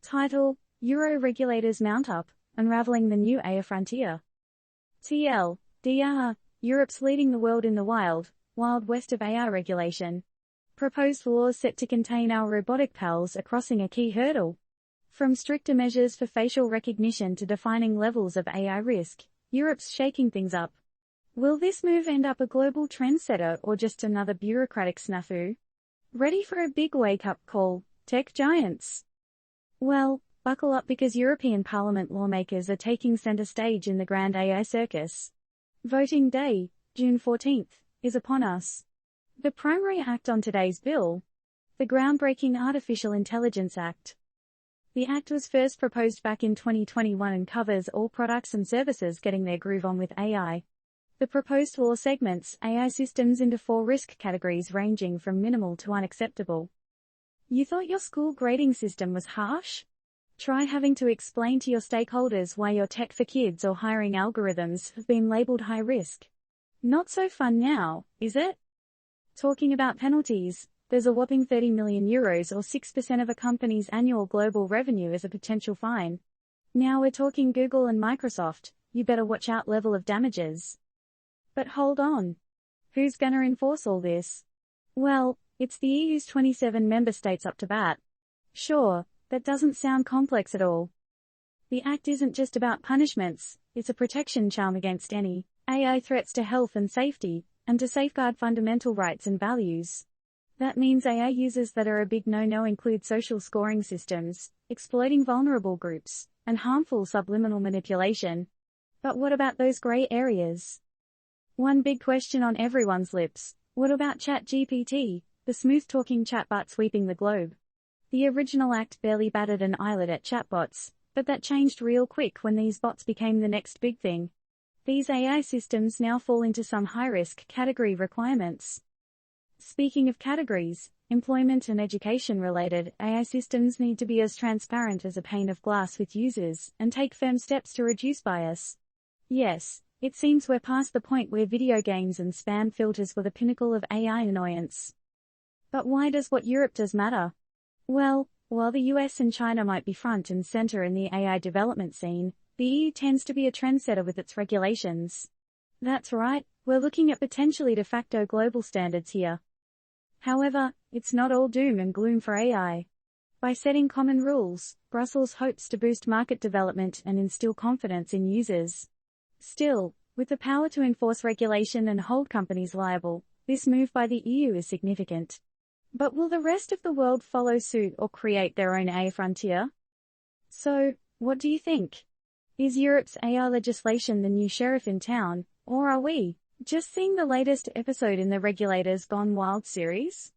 Title: Euro-Regulators mount up, unraveling the new AI frontier. TLDR, Europe's leading the world in the wild west of AI regulation. Proposed laws set to contain our robotic pals are crossing a key hurdle. From stricter measures for facial recognition to defining levels of AI risk, Europe's shaking things up. Will this move end up a global trendsetter or just another bureaucratic snafu? Ready for a big wake-up call, tech giants? Well, buckle up because European Parliament lawmakers are taking center stage in the grand AI circus. Voting day, June 14th, is upon us. The primary act on today's bill, the groundbreaking Artificial Intelligence Act. The act was first proposed back in 2021 and covers all products and services getting their groove on with AI. The proposed law segments AI systems into 4 risk categories ranging from minimal to unacceptable. You thought your school grading system was harsh? Try having to explain to your stakeholders why your tech for kids or hiring algorithms have been labeled high risk. Not so fun now, is it? Talking about penalties, there's a whopping €30 million or 6% of a company's annual global revenue as a potential fine. Now we're talking Google and Microsoft, you better watch out level of damages. But hold on. Who's gonna enforce all this? Well, it's the EU's 27 member states up to bat. Sure, that doesn't sound complex at all. The act isn't just about punishments, it's a protection charm against any AI threats to health and safety, and to safeguard fundamental rights and values. That means AI users that are a big no-no include social scoring systems, exploiting vulnerable groups, and harmful subliminal manipulation. But what about those gray areas? One big question on everyone's lips: what about ChatGPT, the smooth-talking chatbot sweeping the globe? The original act barely batted an eyelid at chatbots, but that changed real quick when these bots became the next big thing. These AI systems now fall into some high-risk category requirements. Speaking of categories, employment and education-related AI systems need to be as transparent as a pane of glass with users and take firm steps to reduce bias. Yes, it seems we're past the point where video games and spam filters were the pinnacle of AI annoyance. But why does what Europe does matter? Well, while the US and China might be front and center in the AI development scene, the EU tends to be a trendsetter with its regulations. That's right, we're looking at potentially de facto global standards here. However, it's not all doom and gloom for AI. By setting common rules, Brussels hopes to boost market development and instill confidence in users. Still, with the power to enforce regulation and hold companies liable, this move by the EU is significant. But will the rest of the world follow suit or create their own AI frontier? So, what do you think? Is Europe's AI legislation the new sheriff in town, or are we just seeing the latest episode in the Regulators Gone Wild series?